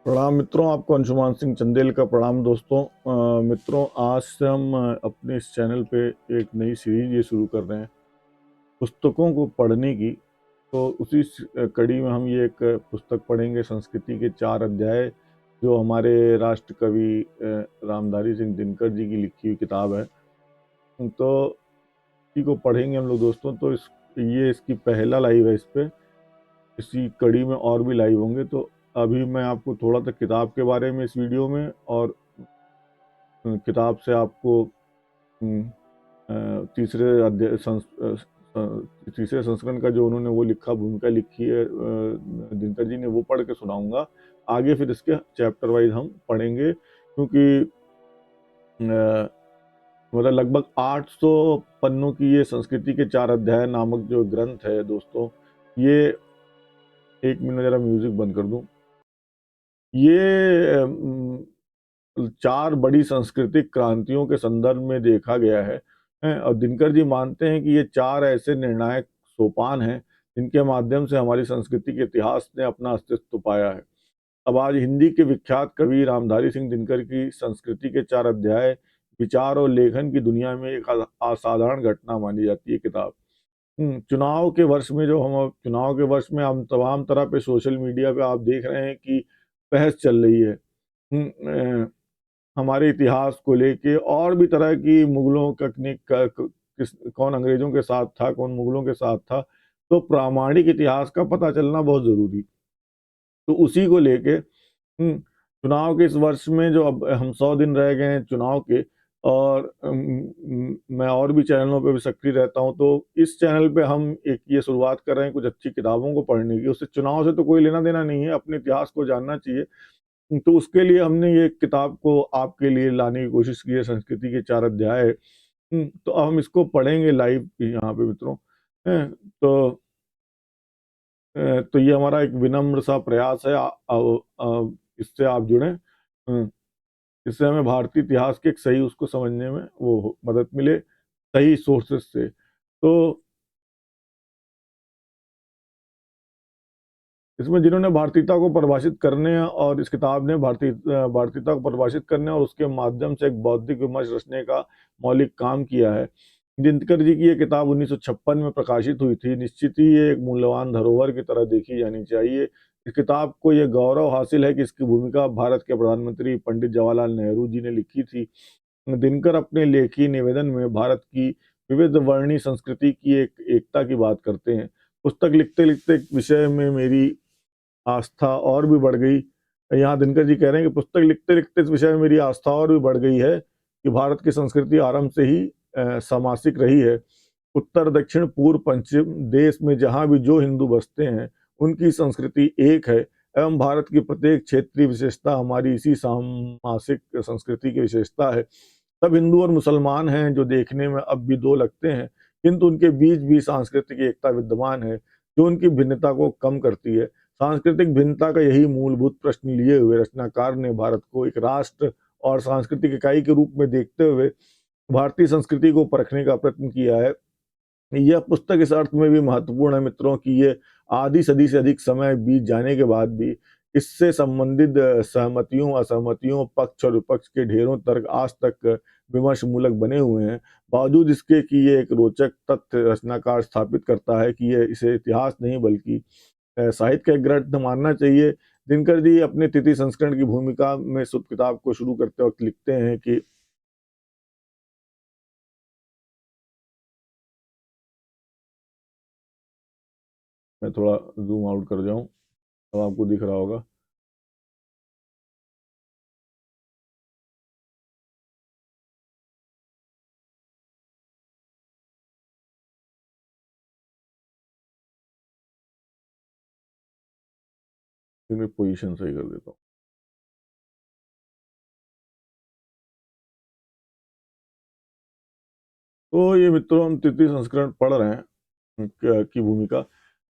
प्रणाम मित्रों, आपको अंशुमान सिंह चंदेल का प्रणाम दोस्तों। मित्रों, आज से हम अपने इस चैनल पे एक नई सीरीज ये शुरू कर रहे हैं पुस्तकों को पढ़ने की। तो उसी कड़ी में हम ये एक पुस्तक पढ़ेंगे, संस्कृति के 4 अध्याय, जो हमारे राष्ट्र कवि रामधारी सिंह दिनकर जी की लिखी हुई किताब है। तो इसी को पढ़ेंगे हम लोग दोस्तों। तो ये इसकी पहला लाइव है। इस पे इसी कड़ी में और भी लाइव होंगे। तो अभी मैं आपको थोड़ा सा किताब के बारे में इस वीडियो में, और किताब से आपको अम, तीसरे अध्याय तीसरे संस्करण का जो उन्होंने वो लिखा, भूमिका लिखी है दिनकर जी ने, वो पढ़ के सुनाऊंगा। आगे फिर इसके चैप्टर वाइज हम पढ़ेंगे, क्योंकि मतलब लगभग 800 पन्नों की ये संस्कृति के 4 अध्याय नामक जो ग्रंथ है दोस्तों, ये 1 मिनट जरा म्यूजिक बंद कर दूं। ये 4 बड़ी सांस्कृतिक क्रांतियों के संदर्भ में देखा गया है। और दिनकर जी मानते हैं कि ये 4 ऐसे निर्णायक सोपान हैं जिनके माध्यम से हमारी संस्कृति के इतिहास ने अपना अस्तित्व पाया है। अब आज हिंदी के विख्यात कवि रामधारी सिंह दिनकर की संस्कृति के 4 अध्याय विचार और लेखन की दुनिया में एक असाधारण घटना मानी जाती है किताब। चुनाव के वर्ष में, जो हम चुनाव के वर्ष में हम तमाम तरह पे सोशल मीडिया पे आप देख रहे हैं कि बहस चल रही है हमारे इतिहास को लेके, और भी तरह की मुगलों का कौन अंग्रेजों के साथ था, कौन मुगलों के साथ था। तो प्रामाणिक इतिहास का पता चलना बहुत जरूरी। तो उसी को लेके चुनाव के इस वर्ष में, जो अब हम 100 दिन रह गए हैं चुनाव के, और मैं और भी चैनलों पे भी सक्रिय रहता हूं, तो इस चैनल पे हम एक ये शुरुआत कर रहे हैं कुछ अच्छी किताबों को पढ़ने की। उससे चुनाव से तो कोई लेना देना नहीं है, अपने इतिहास को जानना चाहिए। तो उसके लिए हमने ये किताब को आपके लिए लाने की कोशिश की है, संस्कृति के 4 अध्याय। तो हम इसको पढ़ेंगे लाइव यहाँ पे मित्रों। तो तो ये हमारा एक विनम्र सा प्रयास है। इससे आप जुड़ें, इससे हमें भारतीय इतिहास के एक सही उसको समझने में वो मदद मिले, सही सोर्सेस से। तो इसमें जिन्होंने भारतीयता को परिभाषित करने, और इस किताब ने भारतीयता को परिभाषित करने और उसके माध्यम से एक बौद्धिक विमर्श रचने का मौलिक काम किया है। दिनकर जी की ये किताब 1956 में प्रकाशित हुई थी। निश्चित ही ये एक मूल्यवान धरोहर की तरह देखी जानी चाहिए। इस किताब को ये गौरव हासिल है कि इसकी भूमिका भारत के प्रधानमंत्री पंडित जवाहरलाल नेहरू जी ने लिखी थी। दिनकर अपने लेखी निवेदन में भारत की विविध वर्णीय संस्कृति की एकता की बात करते हैं। पुस्तक लिखते लिखते विषय में मेरी आस्था और भी बढ़ गई। यहाँ दिनकर जी कह रहे हैं कि पुस्तक लिखते लिखते इस विषय में मेरी आस्था और भी बढ़ गई है कि भारत की संस्कृति आरंभ से ही सामासिक रही है। उत्तर दक्षिण पूर्व पश्चिम देश में जहाँ भी जो हिंदू बसते हैं, उनकी संस्कृति एक है, एवं भारत की प्रत्येक क्षेत्रीय विशेषता हमारी इसी सामासिक संस्कृति की विशेषता है। सब हिंदू और मुसलमान हैं जो देखने में अब भी दो लगते हैं, किंतु उनके बीच भी सांस्कृतिक एकता विद्यमान है जो उनकी भिन्नता को कम करती है। सांस्कृतिक भिन्नता का यही मूलभूत प्रश्न लिए हुए रचनाकार ने भारत को एक राष्ट्र और सांस्कृतिक इकाई के रूप में देखते हुए भारतीय संस्कृति को परखने का प्रयत्न किया है। यह पुस्तक इस अर्थ में भी महत्वपूर्ण है मित्रों कि ये आधी सदी से अधिक समय बीत जाने के बाद भी इससे संबंधित सहमतियों, असहमतियों, पक्ष और विपक्ष के ढेरों तर्क आज तक विमर्श मूलक बने हुए हैं। बावजूद इसके कि ये एक रोचक तथ्य रचनाकार स्थापित करता है कि ये इसे इतिहास नहीं बल्कि साहित्य का एक ग्रंथ मानना चाहिए। दिनकर जी अपने तिथि संस्करण की भूमिका में शुभ किताब को शुरू करते वक्त लिखते हैं कि मैं थोड़ा जूम आउट कर जाऊं, अब आपको दिख रहा होगा। फिर मैं पोजीशन सही कर देता हूँ। तो ये मित्रों, हम तृतीय संस्करण पढ़ रहे हैं की भूमिका।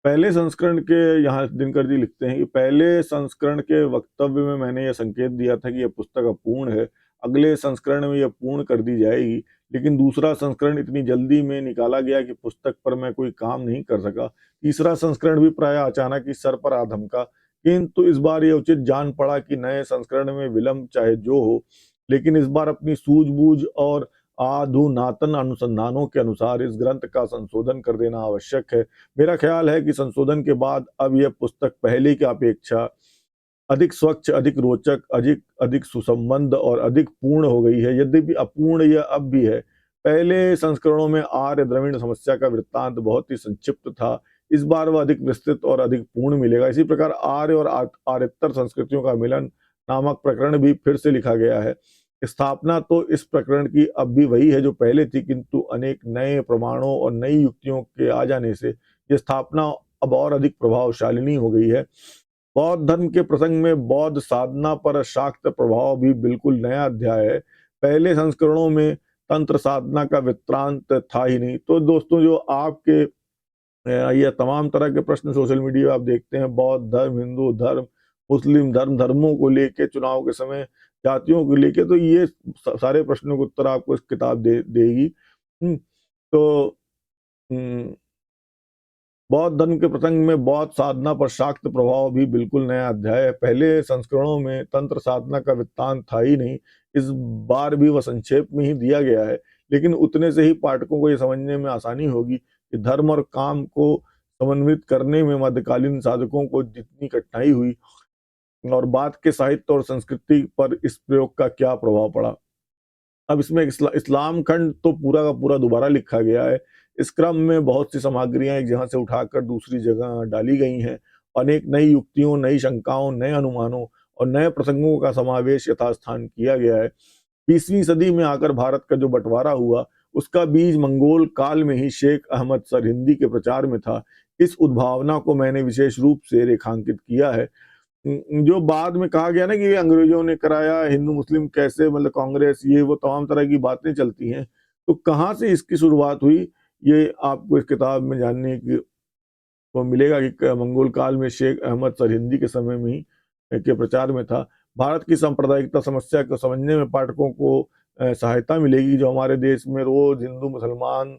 पहले संस्करण के यहाँ दिनकर जी लिखते हैं कि पहले संस्करण के वक्तव्य में मैंने यह संकेत दिया था कि यह पुस्तक अपूर्ण है, अगले संस्करण में यह पूर्ण कर दी जाएगी। लेकिन दूसरा संस्करण इतनी जल्दी में निकाला गया कि पुस्तक पर मैं कोई काम नहीं कर सका। तीसरा संस्करण भी प्राय अचानक ही सर पर आ धमका। किंतु इस बार ये उचित जान पड़ा कि नए संस्करण में विलंब चाहे जो हो, लेकिन इस बार अपनी सूझबूझ और अधुनातन अनुसंधानों के अनुसार इस ग्रंथ का संशोधन कर देना आवश्यक है। मेरा ख्याल है कि संशोधन के बाद अब यह पुस्तक पहले की अपेक्षा अधिक स्वच्छ, अधिक रोचक, अधिक अधिक सुसंबद्ध और अधिक पूर्ण हो गई है। यद्यपि अपूर्ण यह अब भी है। पहले संस्करणों में आर्य द्रविड़ समस्या का वृत्तांत बहुत ही संक्षिप्त था। इस बार वह अधिक विस्तृत और अधिक पूर्ण मिलेगा। इसी प्रकार आर्य और आर्यतर संस्कृतियों का मिलन नामक प्रकरण भी फिर से लिखा गया है। स्थापना तो इस प्रकरण की अब भी वही है जो पहले थी, किंतु अनेक नए प्रमाणों और नई युक्तियों के आ जाने से यह स्थापना अब और अधिक प्रभावशालिनी हो गई है। बौद्ध धर्म के प्रसंग में बौद्ध साधना पर शाक्त प्रभाव भी बिल्कुल नया अध्याय है। पहले संस्करणों में तंत्र साधना का वृत्तांत था ही नहीं। तो दोस्तों, जो आपके ये तमाम तरह के प्रश्न सोशल मीडिया आप देखते हैं, बौद्ध धर्म, हिंदू धर्म, मुस्लिम धर्म, धर्मों को लेके, चुनाव के समय जातियों को लेके, तो ये सारे प्रश्नों के उत्तर आपको इस किताब देगी। तो बौद्ध धर्म के प्रसंग में बौद्ध साधना पर शाक्त प्रभाव भी बिल्कुल नया अध्याय है। पहले संस्करणों में तंत्र साधना का वृत्तांत था ही नहीं। इस बार भी वह संक्षेप में ही दिया गया है, लेकिन उतने से ही पाठकों को यह समझने में आसानी होगी कि धर्म और काम को समन्वित करने में मध्यकालीन साधकों को जितनी कठिनाई हुई और बाद के साहित्य और संस्कृति पर इस प्रयोग का क्या प्रभाव पड़ा। अब इसमें इस्लाम खंड तो पूरा का पूरा दोबारा लिखा गया है। इस क्रम में बहुत सी सामग्रियां एक जगह से उठाकर दूसरी जगह डाली गई हैं। अनेक नई युक्तियों, नई शंकाओं, नए अनुमानों और नए प्रसंगों का समावेश यथास्थान किया गया है। 20वीं सदी में आकर भारत का जो बंटवारा हुआ, उसका बीज मंगोल काल में ही शेख अहमद सरहिंदी के प्रचार में था। इस उद्भावना को मैंने विशेष रूप से रेखांकित किया है। जो बाद में कहा गया ना कि ये अंग्रेजों ने कराया, हिंदू मुस्लिम कैसे, मतलब कांग्रेस, ये वो तमाम तरह की बातें चलती हैं। तो कहाँ से इसकी शुरुआत हुई, ये आपको इस किताब में जानने की को मिलेगा कि मंगोल काल में शेख अहमद सरहिंदी के समय में ही के प्रचार में था। भारत की सांप्रदायिकता समस्या को समझने में पाठकों को सहायता मिलेगी। जो हमारे देश में रोज हिंदू, मुसलमान,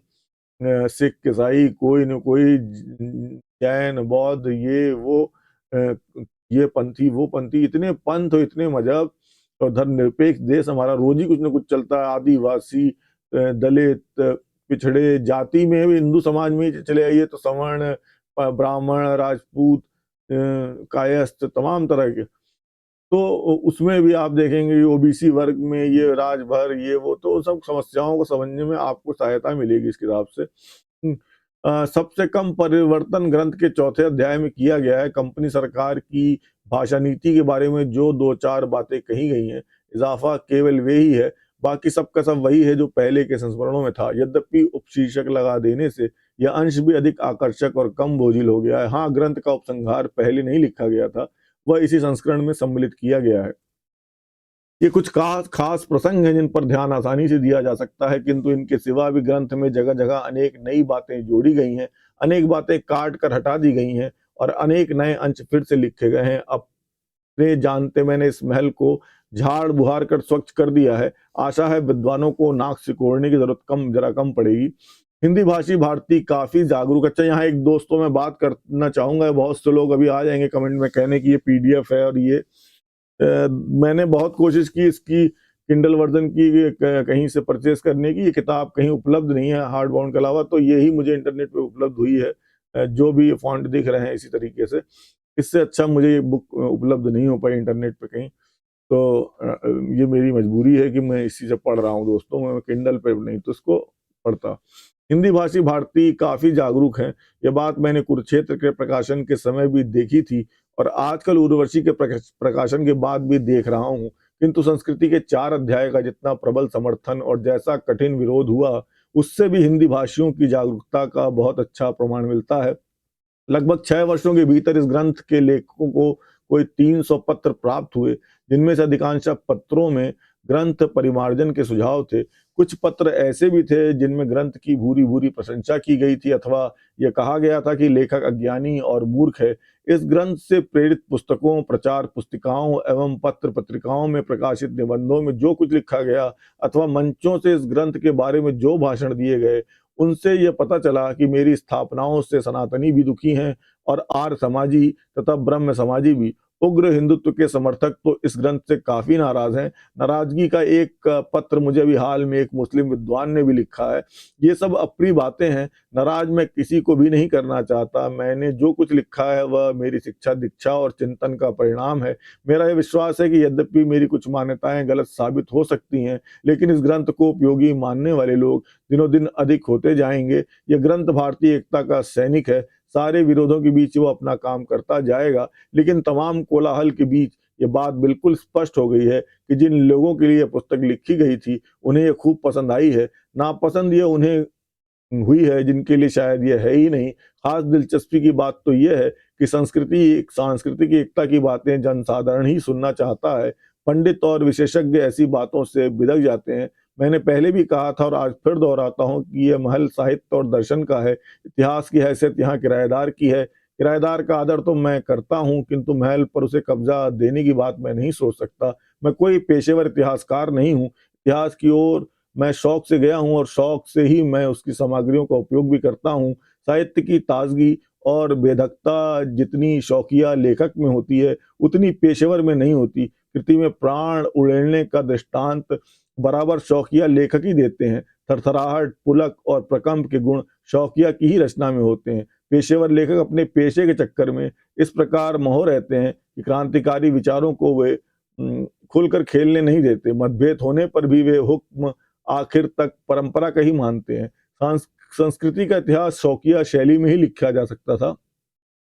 सिख, ईसाई, कोई न कोई, जैन, बौद्ध, ये वो, ये पंथी, वो पंथी, इतने पंथ और इतने मजहब और धर्मनिरपेक्ष देश हमारा, रोज ही कुछ न कुछ चलता है। आदिवासी, दलित, पिछड़े जाति में भी, हिंदू समाज में चले आइए तो सवर्ण, ब्राह्मण, राजपूत, कायस्थ, तमाम तरह के। तो उसमें भी आप देखेंगे ओबीसी वर्ग में ये राजभर, ये वो, तो सब समस्याओं को समझने में आपको सहायता मिलेगी इस किताब से। सबसे कम परिवर्तन ग्रंथ के चौथे अध्याय में किया गया है। कंपनी सरकार की भाषा नीति के बारे में जो 2-4 बातें कही गई हैं, इजाफा केवल वे ही है, बाकी सब का सब वही है जो पहले के संस्करणों में था। यद्यपि उपशीर्षक लगा देने से यह अंश भी अधिक आकर्षक और कम बोझिल हो गया है। हाँ, ग्रंथ का उपसंहार पहले नहीं लिखा गया था, वह इसी संस्करण में सम्मिलित किया गया है। ये कुछ खास खास प्रसंग हैं जिन पर ध्यान आसानी से दिया जा सकता है, किंतु इनके सिवा भी ग्रंथ में जगह जगह अनेक नई बातें जोड़ी गई हैं, अनेक बातें काट कर हटा दी गई हैं और अनेक नए अंश फिर से लिखे गए हैं। अपने जानते मैंने इस महल को झाड़ बुहार कर स्वच्छ कर दिया है। आशा है विद्वानों को नाक सिकोड़ने की जरूरत जरा कम पड़ेगी। हिंदी भाषी भारतीय काफी जागरूक। अच्छा, यहाँ एक दोस्तों में बात करना चाहूंगा, बहुत से लोग अभी आ जाएंगे कमेंट में कहने की ये पीडीएफ है और ये मैंने बहुत कोशिश की इसकी किंडल वर्जन की कहीं से परचेस करने की। ये किताब कहीं उपलब्ध नहीं है हार्ड बाउंड के अलावा, तो यही मुझे इंटरनेट पे उपलब्ध हुई है। जो भी फॉन्ट दिख रहे हैं इसी तरीके से, इससे अच्छा मुझे ये बुक उपलब्ध नहीं हो पाई इंटरनेट पे कहीं। तो ये मेरी मजबूरी है कि मैं इसी से पढ़ रहा हूँ दोस्तों, मैं किंडल पे नहीं तो इसको पढ़ता। हिंदी भाषी भारतीय काफी जागरूक हैं। यह बात मैंने कुरुक्षेत्र के प्रकाशन के समय भी देखी थी और आजकल उर्वशी के प्रकाशन के बाद भी देख रहा हूँ। किंतु संस्कृति के 4 अध्याय का जितना प्रबल समर्थन और जैसा कठिन विरोध हुआ, उससे भी हिंदी भाषियों की जागरूकता का बहुत अच्छा प्रमाण मिलता है। लगभग 6 वर्षों के भीतर इस ग्रंथ के लेखकों को कोई 300 पत्र प्राप्त हुए, जिनमें से अधिकांश पत्रों में ग्रंथ परिमार्जन के सुझाव थे। कुछ पत्र ऐसे भी थे जिनमें ग्रंथ की भूरी भूरी प्रशंसा की गई थी अथवा यह कहा गया था कि लेखक अज्ञानी और मूर्ख है। इस ग्रंथ से प्रेरित पुस्तकों, प्रचार पुस्तिकाओं एवं पत्र पत्रिकाओं में प्रकाशित निबंधों में जो कुछ लिखा गया अथवा मंचों से इस ग्रंथ के बारे में जो भाषण दिए गए, उनसे यह पता चला कि मेरी स्थापनाओं से सनातनी भी दुखी हैं और आर्य समाजी तथा ब्रह्म समाजी भी। उग्र हिंदुत्व के समर्थक तो इस ग्रंथ से काफ़ी नाराज़ हैं। नाराज़गी का एक पत्र मुझे अभी हाल में एक मुस्लिम विद्वान ने भी लिखा है। ये सब अप्रिय बातें हैं, नाराज़ मैं किसी को भी नहीं करना चाहता। मैंने जो कुछ लिखा है वह मेरी शिक्षा, दीक्षा और चिंतन का परिणाम है। मेरा ये विश्वास है कि यद्यपि मेरी कुछ मान्यताएँ गलत साबित हो सकती हैं, लेकिन इस ग्रंथ को उपयोगी मानने वाले लोग दिनों-दिन अधिक होते जाएँगे। यह ग्रंथ भारतीय एकता का सैनिक है, सारे विरोधों के बीच वो अपना काम करता जाएगा। लेकिन तमाम कोलाहल के बीच ये बात बिल्कुल स्पष्ट हो गई है कि जिन लोगों के लिए ये पुस्तक लिखी गई थी, उन्हें ये खूब पसंद आई है। नापसंद ये उन्हें हुई है जिनके लिए शायद ये है ही नहीं। ख़ास दिलचस्पी की बात तो ये है कि सांस्कृतिक एकता की बातें जनसाधारण ही सुनना चाहता है। पंडित और विशेषज्ञ ऐसी बातों से बिदक जाते हैं। मैंने पहले भी कहा था और आज फिर दोहराता हूँ कि ये महल साहित्य और दर्शन का है। इतिहास की हैसियत यहाँ किराएदार की है। किराएदार का आदर तो मैं करता हूँ, किंतु महल पर उसे कब्ज़ा देने की बात मैं नहीं सोच सकता। मैं कोई पेशेवर इतिहासकार नहीं हूँ। इतिहास की ओर मैं शौक से गया हूँ और शौक से ही मैं उसकी सामग्रियों का उपयोग भी करता हूँ। साहित्य की ताज़गी और बेधकता जितनी शौकिया लेखक में होती है, उतनी पेशेवर में नहीं होती। कृति में प्राण उड़ेलने का दृष्टांत बराबर शौकिया लेखक ही देते हैं। थरथराहट, पुलक और प्रकंप के गुण शौकिया की ही रचना में होते हैं। पेशेवर लेखक अपने पेशे के चक्कर में इस प्रकार मोह रहते हैं कि क्रांतिकारी विचारों को वे खुलकर खेलने नहीं देते। मतभेद होने पर भी वे हुक्म आखिर तक परंपरा का ही मानते हैं। संस्कृति का इतिहास शौकिया शैली में ही लिखा जा सकता था।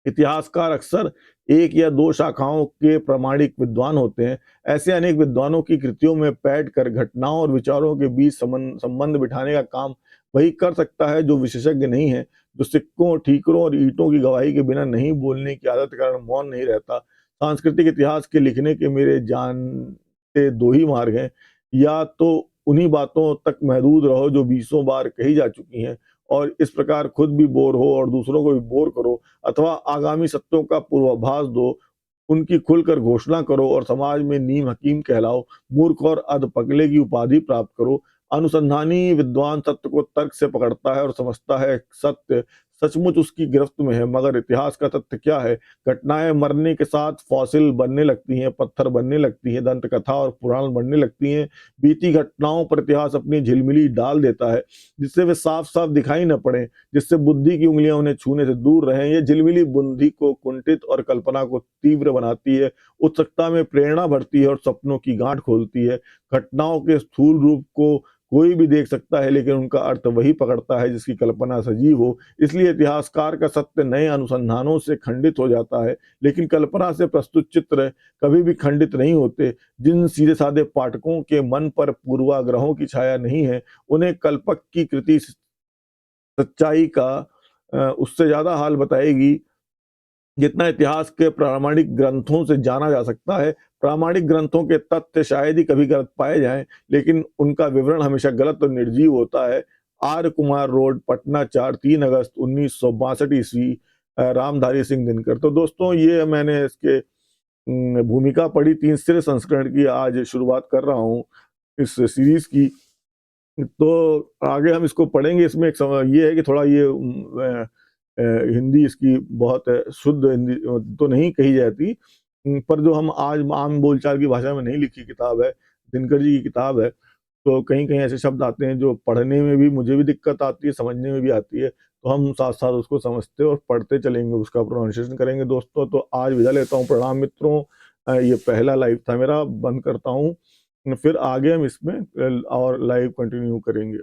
इतिहासकार अक्सर एक या दो शाखाओं के प्रामाणिक विद्वान होते हैं। ऐसे अनेक विद्वानों की कृतियों में बैठ कर घटनाओं और विचारों के बीच संबंध बिठाने का काम वही कर सकता है जो विशेषज्ञ नहीं है, जो सिक्कों, ठीकरों और ईंटों की गवाही के बिना नहीं बोलने की आदत के कारण मौन नहीं रहता। सांस्कृतिक इतिहास के लिखने के मेरे जानते दो ही मार्ग हैं, या तो उन्हीं बातों तक महदूद रहो जो बीसों बार कही जा चुकी हैं और इस प्रकार खुद भी बोर हो और दूसरों को भी बोर करो, अथवा आगामी सत्यों का पूर्वाभास दो, उनकी खुलकर घोषणा करो और समाज में नीम हकीम कहलाओ, मूर्ख और अधपगले की उपाधि प्राप्त करो। अनुसंधानी विद्वान सत्य को तर्क से पकड़ता है और समझता है सत्य सचमुच उसकी गिरफ्त में है, मगर इतिहास का तथ्य क्या है? घटनाएं मरने के साथ फॉसिल बनने लगती हैं, पत्थर बनने लगती हैं, दंत कथा और पुराण बनने लगती हैं। बीती घटनाओं पर इतिहास अपनी झिलमिली डाल देता है, जिससे वे साफ-साफ दिखाई न पड़े, जिससे बुद्धि की उंगलियां उन्हें छूने से दूर रहें। ये झिलमिली बुद्धि को कुंठित और कल्पना को तीव्र बनाती है, उत्सुकता में प्रेरणा भरती है और सपनों की गांठ खोलती है। घटनाओं के स्थूल रूप को कोई भी देख सकता है, लेकिन उनका अर्थ वही पकड़ता है जिसकी कल्पना सजीव हो। इसलिए इतिहासकार का सत्य नए अनुसंधानों से खंडित हो जाता है, लेकिन कल्पना से प्रस्तुत चित्र कभी भी खंडित नहीं होते। जिन सीधे-साधे पाठकों के मन पर पूर्वाग्रहों की छाया नहीं है, उन्हें कल्पक की कृति सच्चाई का उससे ज़्यादा हाल बताएगी जितना इतिहास के प्रामाणिक ग्रंथों से जाना जा सकता है। प्रामाणिक ग्रंथों के तथ्य शायद ही कभी गलत पाए जाएँ, लेकिन उनका विवरण हमेशा गलत और निर्जीव होता है। आर्य कुमार रोड, पटना 4 3 अगस्त 1962 ईस्वी। रामधारी सिंह दिनकर। तो दोस्तों ये मैंने इसके भूमिका पढ़ी, तीसरे संस्करण की आज शुरुआत कर रहा हूँ इस सीरीज़ की। तो आगे हम इसको पढ़ेंगे। इसमें एक ये है कि थोड़ा ये हिंदी इसकी बहुत शुद्ध हिंदी तो नहीं कही जाती, पर जो हम आज आम बोलचाल की भाषा में नहीं लिखी किताब है, दिनकर जी की किताब है, तो कहीं-कहीं ऐसे शब्द आते हैं जो पढ़ने में भी मुझे भी दिक्कत आती है, समझने में भी आती है, तो हम साथ-साथ उसको समझते और पढ़ते चलेंगे, उसका प्रोनाउंसिएशन करेंगे दोस्तों। तो आज विदा लेता हूँ, प्रणाम मित्रों। ये पहला लाइव था मेरा, बंद करता हूँ। फिर आगे हम इसमें और लाइव कंटिन्यू करेंगे।